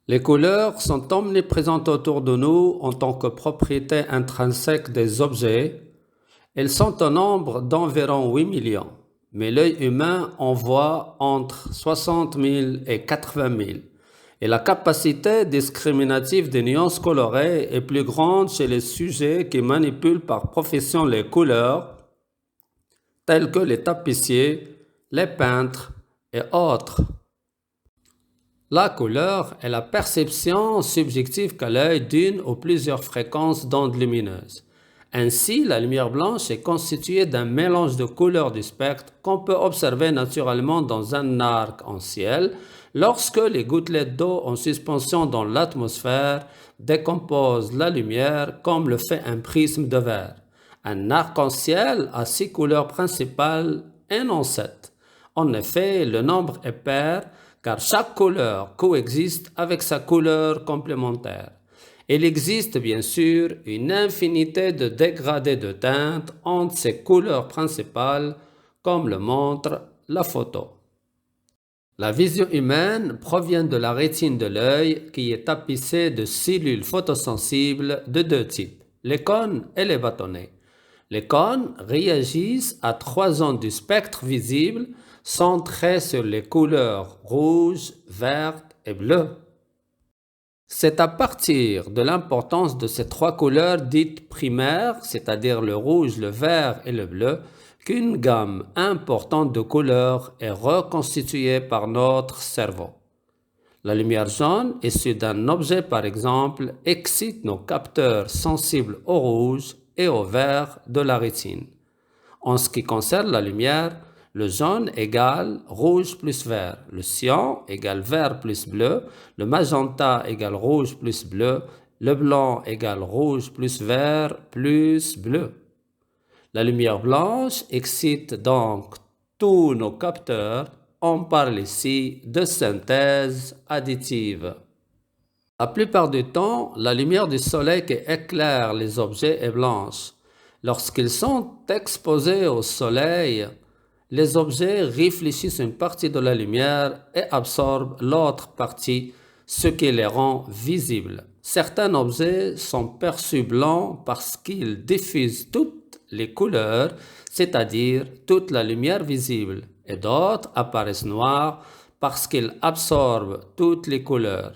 Les couleurs sont omniprésentes autour de nous en tant que propriété intrinsèque des objets. Elles sont au nombre d'environ 8 millions, mais l'œil humain en voit entre 60 000 et 80 000. Et la capacité discriminative des nuances colorées est plus grande chez les sujets qui manipulent par profession les couleurs, tels que les tapissiers, les peintres et autres. La couleur est la perception subjective qu'a l'œil d'une ou plusieurs fréquences d'ondes lumineuses. Ainsi, la lumière blanche est constituée d'un mélange de couleurs du spectre qu'on peut observer naturellement dans un arc en ciel lorsque les gouttelettes d'eau en suspension dans l'atmosphère décomposent la lumière comme le fait un prisme de verre. Un arc-en-ciel a 6 couleurs principales et non 7. En effet, le nombre est pair car chaque couleur coexiste avec sa couleur complémentaire. Il existe bien sûr une infinité de dégradés de teintes entre ces couleurs principales, comme le montre la photo. La vision humaine provient de la rétine de l'œil qui est tapissée de cellules photosensibles de 2 types, les cônes et les bâtonnets. Les cônes réagissent à 3 ondes du spectre visible centrées sur les couleurs rouge, verte et bleue. C'est à partir de l'importance de ces 3 couleurs dites primaires, c'est-à-dire le rouge, le vert et le bleu, qu'une gamme importante de couleurs est reconstituée par notre cerveau. La lumière jaune, issue d'un objet par exemple, excite nos capteurs sensibles au rouge et au vert de la rétine. En ce qui concerne la lumière, le jaune égale rouge plus vert, le cyan égale vert plus bleu, le magenta égale rouge plus bleu, le blanc égale rouge plus vert plus bleu. La lumière blanche excite donc tous nos capteurs. On parle ici de synthèse additive. La plupart du temps, la lumière du soleil qui éclaire les objets est blanche. Lorsqu'ils sont exposés au soleil, les objets réfléchissent une partie de la lumière et absorbent l'autre partie, ce qui les rend visibles. Certains objets sont perçus blancs parce qu'ils diffusent toutes les couleurs, c'est-à-dire toute la lumière visible, et d'autres apparaissent noirs parce qu'ils absorbent toutes les couleurs.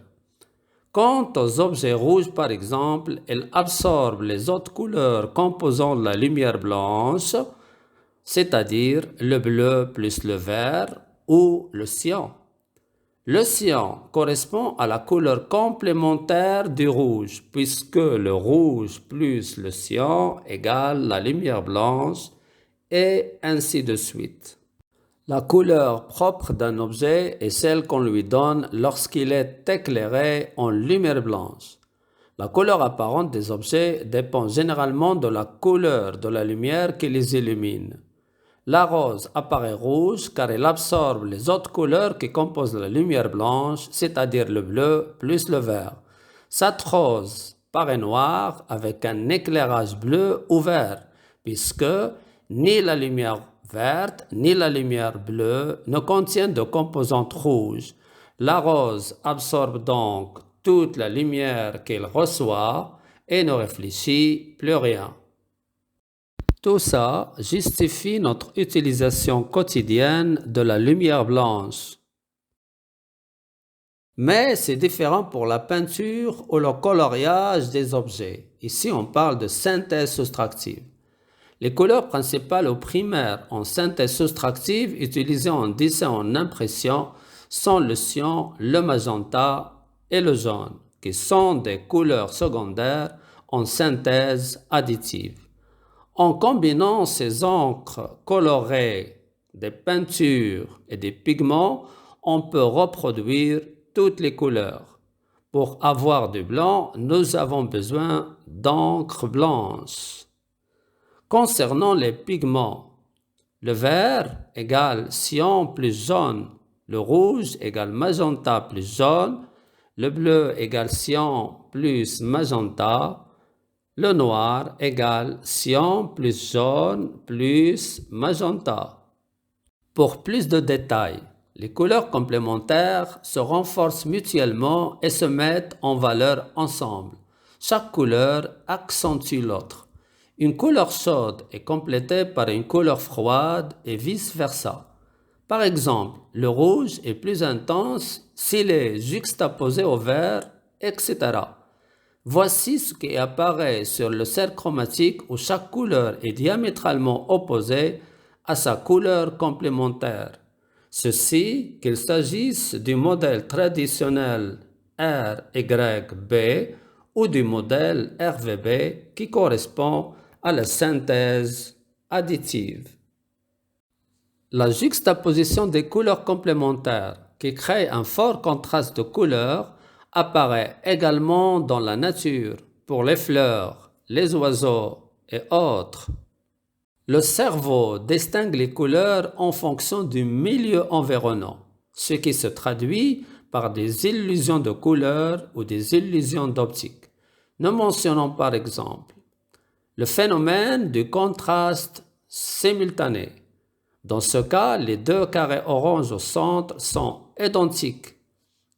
Quant aux objets rouges, par exemple, ils absorbent les autres couleurs composant la lumière blanche, c'est-à-dire le bleu plus le vert ou le cyan. Le cyan correspond à la couleur complémentaire du rouge, puisque le rouge plus le cyan égale la lumière blanche, et ainsi de suite. La couleur propre d'un objet est celle qu'on lui donne lorsqu'il est éclairé en lumière blanche. La couleur apparente des objets dépend généralement de la couleur de la lumière qui les illumine. La rose apparaît rouge car elle absorbe les autres couleurs qui composent la lumière blanche, c'est-à-dire le bleu plus le vert. Cette rose paraît noire avec un éclairage bleu ou vert, puisque ni la lumière verte ni la lumière bleue ne contiennent de composantes rouges. La rose absorbe donc toute la lumière qu'elle reçoit et ne réfléchit plus rien. Tout ça justifie notre utilisation quotidienne de la lumière blanche. Mais c'est différent pour la peinture ou le coloriage des objets. Ici, on parle de synthèse soustractive. Les couleurs principales ou primaires en synthèse soustractive utilisées en dessin en impression sont le cyan, le magenta et le jaune, qui sont des couleurs secondaires en synthèse additive. En combinant ces encres colorées, des peintures et des pigments, on peut reproduire toutes les couleurs. Pour avoir du blanc, nous avons besoin d'encre blanche. Concernant les pigments, le vert égale cyan plus jaune, le rouge égale magenta plus jaune, le bleu égale cyan plus magenta, le noir égale cyan plus jaune plus magenta. Pour plus de détails, Les couleurs complémentaires se renforcent mutuellement et se mettent en valeur ensemble. Chaque couleur accentue l'autre. Une couleur chaude est complétée par une couleur froide et vice-versa. Par exemple, le rouge est plus intense s'il est juxtaposé au vert, etc. Voici ce qui apparaît sur le cercle chromatique où chaque couleur est diamétralement opposée à sa couleur complémentaire. Ceci, qu'il s'agisse du modèle traditionnel RYB ou du modèle RVB qui correspond à la synthèse additive. La juxtaposition des couleurs complémentaires qui crée un fort contraste de couleurs apparaît également dans la nature, pour les fleurs, les oiseaux et autres. Le cerveau distingue les couleurs en fonction du milieu environnant, ce qui se traduit par des illusions de couleurs ou des illusions d'optique. Nous mentionnons par exemple le phénomène du contraste simultané. Dans ce cas, les deux carrés orange au centre sont identiques.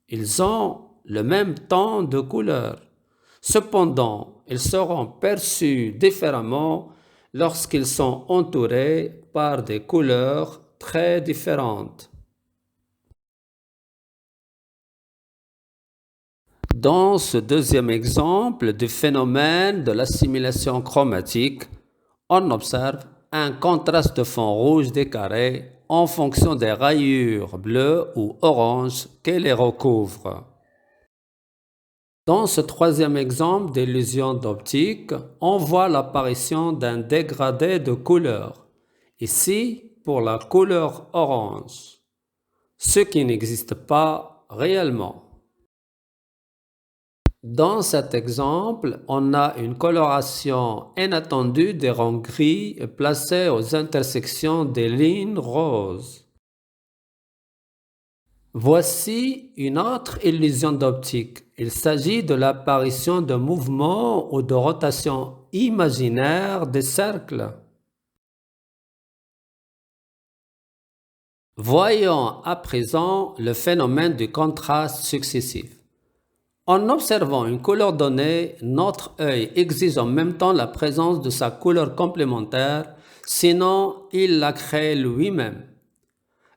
Ils ont le même ton de couleur. Cependant, ils seront perçus différemment lorsqu'ils sont entourés par des couleurs très différentes. Dans ce deuxième exemple du phénomène de l'assimilation chromatique, on observe un contraste de fond rouge des carrés en fonction des rayures bleues ou oranges qui les recouvrent. Dans ce troisième exemple d'illusion d'optique, on voit l'apparition d'un dégradé de couleur, ici pour la couleur orange, ce qui n'existe pas réellement. Dans cet exemple, on a une coloration inattendue des ronds gris placés aux intersections des lignes roses. Voici une autre illusion d'optique. Il s'agit de l'apparition de mouvements ou de rotations imaginaires des cercles. Voyons à présent le phénomène du contraste successif. En observant une couleur donnée, notre œil exige en même temps la présence de sa couleur complémentaire, sinon il la crée lui-même.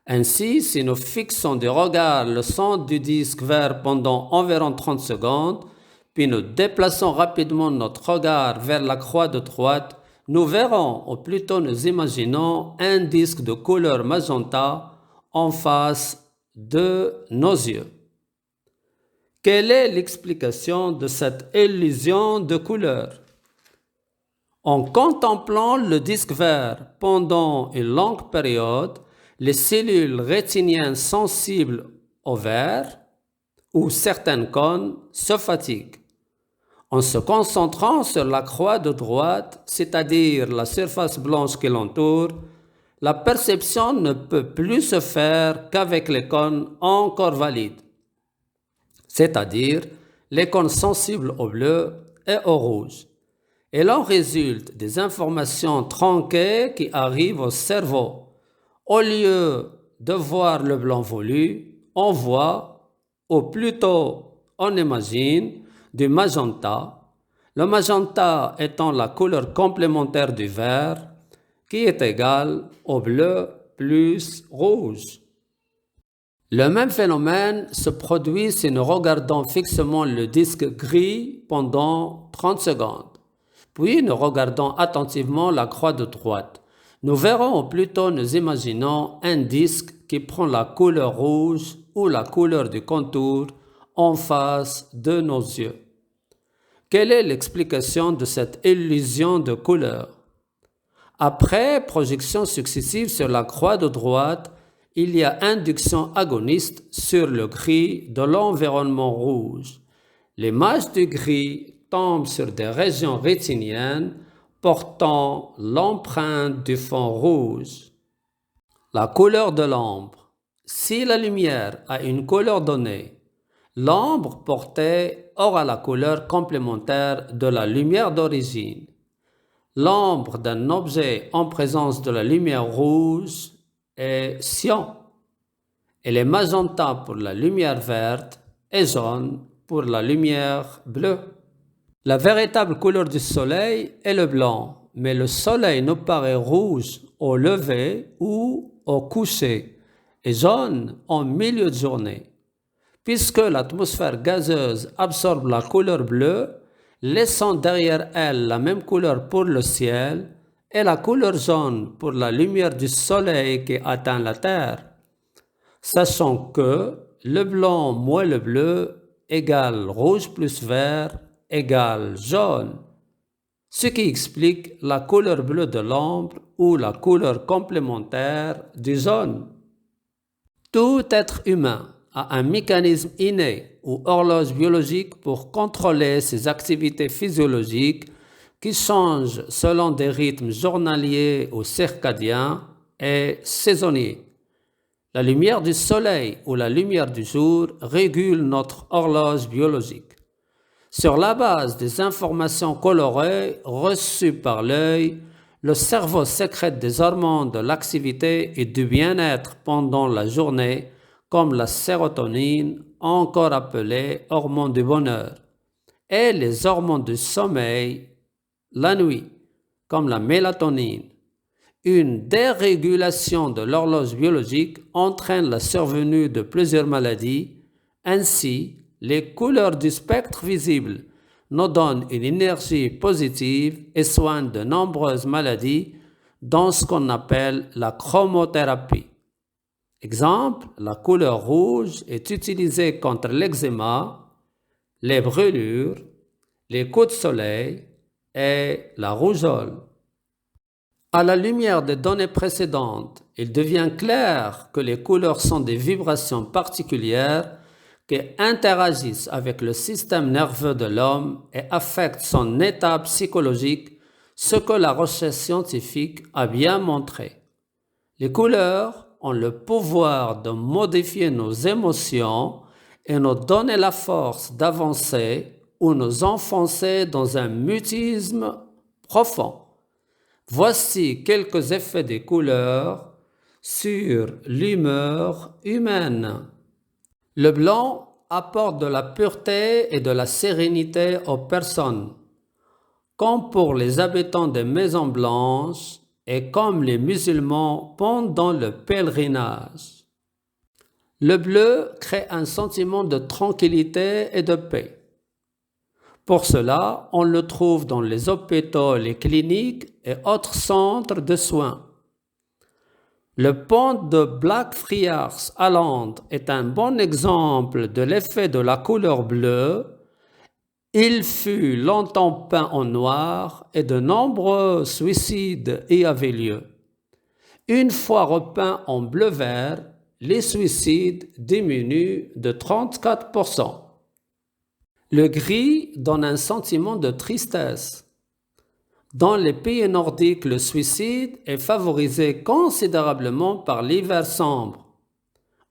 Ainsi, si nous fixons du regard le centre du disque vert pendant environ 30 secondes, puis nous déplaçons rapidement notre regard vers la croix de droite, nous verrons, ou plutôt nous imaginons, un disque de couleur magenta en face de nos yeux. Quelle est l'explication de cette illusion de couleur? En contemplant le disque vert pendant une longue période, les cellules rétiniennes sensibles au vert ou certaines cônes se fatiguent. En se concentrant sur la croix de droite, c'est-à-dire la surface blanche qui l'entoure, la perception ne peut plus se faire qu'avec les cônes encore valides, c'est-à-dire les cônes sensibles au bleu et au rouge. Il en résulte des informations tronquées qui arrivent au cerveau. Au lieu de voir le blanc voulu, on voit, ou plutôt on imagine, du magenta, le magenta étant la couleur complémentaire du vert, qui est égale au bleu plus rouge. Le même phénomène se produit si nous regardons fixement le disque gris pendant 30 secondes. Puis nous regardons attentivement la croix de droite. Nous verrons, ou plutôt nous imaginons, un disque qui prend la couleur rouge ou la couleur du contour en face de nos yeux. Quelle est l'explication de cette illusion de couleur? Après projection successive sur la croix de droite, il y a induction agoniste sur le gris de l'environnement rouge. L'image du gris tombe sur des régions rétiniennes portant l'empreinte du fond rouge. La couleur de l'ombre. Si la lumière a une couleur donnée, l'ombre portée aura la couleur complémentaire de la lumière d'origine. L'ombre d'un objet en présence de la lumière rouge est cyan Elle est magenta pour la lumière verte et jaune pour la lumière bleue. La véritable couleur du soleil est le blanc, mais le soleil nous paraît rouge au lever ou au coucher et jaune en milieu de journée. Puisque l'atmosphère gazeuse absorbe la couleur bleue, laissant derrière elle la même couleur pour le ciel et la couleur jaune pour la lumière du soleil qui atteint la terre. Sachant que le blanc moins le bleu égale rouge plus vert égale jaune, ce qui explique la couleur bleue de l'ambre ou la couleur complémentaire du jaune. Tout être humain a un mécanisme inné ou horloge biologique pour contrôler ses activités physiologiques qui changent selon des rythmes journaliers ou circadiens et saisonniers. La lumière du soleil ou la lumière du jour régule notre horloge biologique. Sur la base des informations colorées reçues par l'œil, le cerveau sécrète des hormones de l'activité et du bien-être pendant la journée, comme la sérotonine, encore appelée hormone du bonheur, et les hormones du sommeil la nuit, comme la mélatonine. Une dérégulation de l'horloge biologique entraîne la survenue de plusieurs maladies. Ainsi, les couleurs du spectre visible nous donnent une énergie positive et soignent de nombreuses maladies dans ce qu'on appelle la chromothérapie. Exemple, la couleur rouge est utilisée contre l'eczéma, les brûlures, les coups de soleil et la rougeole. À la lumière des données précédentes, il devient clair que les couleurs sont des vibrations particulières qui interagissent avec le système nerveux de l'homme et affectent son état psychologique, ce que la recherche scientifique a bien montré. Les couleurs ont le pouvoir de modifier nos émotions et nous donner la force d'avancer ou nous enfoncer dans un mutisme profond. Voici quelques effets des couleurs sur l'humeur humaine. Le blanc apporte de la pureté et de la sérénité aux personnes, comme pour les habitants des maisons blanches et comme les musulmans pendant le pèlerinage. Le bleu crée un sentiment de tranquillité et de paix. Pour cela, on le trouve dans les hôpitaux, les cliniques et autres centres de soins. Le pont de Blackfriars à Londres est un bon exemple de l'effet de la couleur bleue. Il fut longtemps peint en noir et de nombreux suicides y avaient lieu. Une fois repeint en bleu-vert, les suicides diminuent de 34%. Le gris donne un sentiment de tristesse. Dans les pays nordiques, le suicide est favorisé considérablement par l'hiver sombre.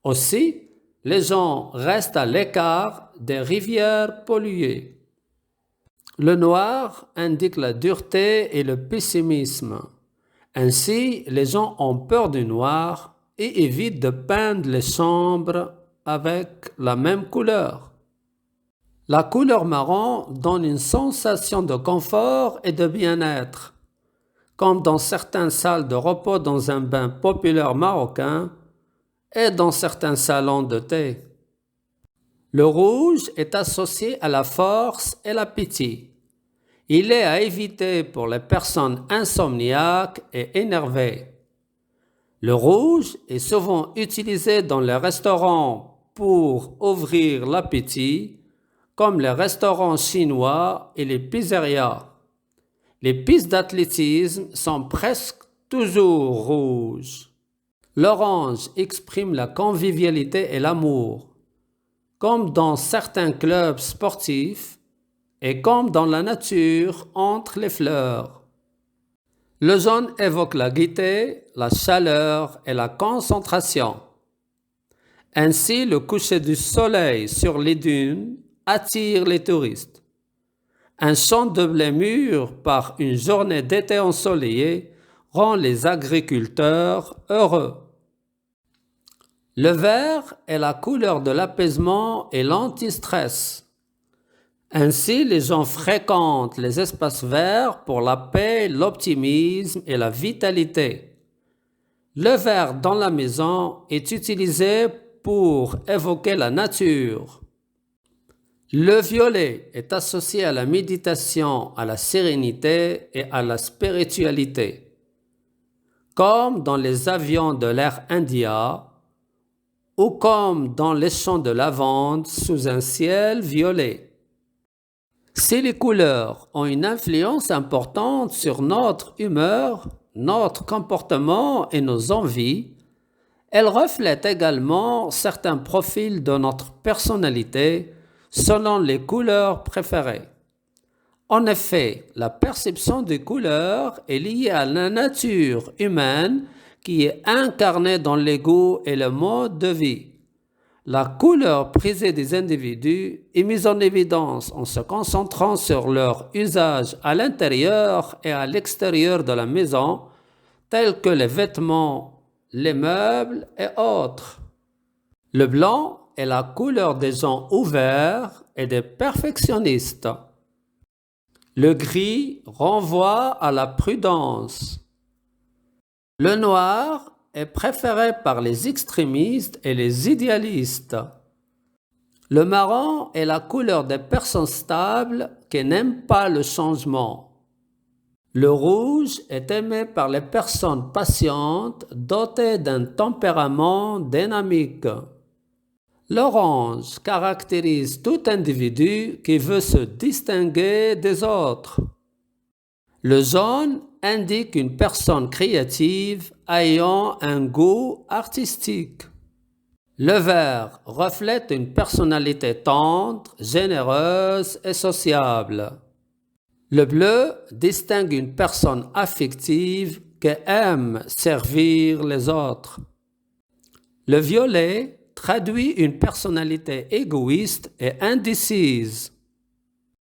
Aussi, les gens restent à l'écart des rivières polluées. Le noir indique la dureté et le pessimisme. Ainsi, les gens ont peur du noir et évitent de peindre les chambres avec la même couleur. La couleur marron donne une sensation de confort et de bien-être, comme dans certaines salles de repos dans un bain populaire marocain et dans certains salons de thé. Le rouge est associé à la force et l'appétit. Il est à éviter pour les personnes insomniaques et énervées. Le rouge est souvent utilisé dans les restaurants pour ouvrir l'appétit, comme les restaurants chinois et les pizzerias. Les pistes d'athlétisme sont presque toujours rouges. L'orange exprime la convivialité et l'amour, comme dans certains clubs sportifs et comme dans la nature entre les fleurs. Le jaune évoque la gaieté, la chaleur et la concentration. Ainsi, le coucher du soleil sur les dunes attire les touristes. Un champ de blé mûr par une journée d'été ensoleillée rend les agriculteurs heureux. Le vert est la couleur de l'apaisement et l'anti-stress. Ainsi, les gens fréquentent les espaces verts pour la paix, l'optimisme et la vitalité. Le vert dans la maison est utilisé pour évoquer la nature. Le violet est associé à la méditation, à la sérénité et à la spiritualité. Comme dans les avions de l'Air India ou comme dans les champs de lavande sous un ciel violet. Si les couleurs ont une influence importante sur notre humeur, notre comportement et nos envies, elles reflètent également certains profils de notre personnalité selon les couleurs préférées. En effet, la perception des couleurs est liée à la nature humaine qui est incarnée dans les goûts et le mode de vie. La couleur prisée des individus est mise en évidence en se concentrant sur leur usage à l'intérieur et à l'extérieur de la maison, tels que les vêtements, les meubles et autres. Le blanc est la couleur des gens ouverts et des perfectionnistes. Le gris renvoie à la prudence. Le noir est préféré par les extrémistes et les idéalistes. Le marron est la couleur des personnes stables qui n'aiment pas le changement. Le rouge est aimé par les personnes patientes dotées d'un tempérament dynamique. L'orange caractérise tout individu qui veut se distinguer des autres. Le jaune indique une personne créative ayant un goût artistique. Le vert reflète une personnalité tendre, généreuse et sociable. Le bleu distingue une personne affective qui aime servir les autres. Le violet traduit une personnalité égoïste et indécise.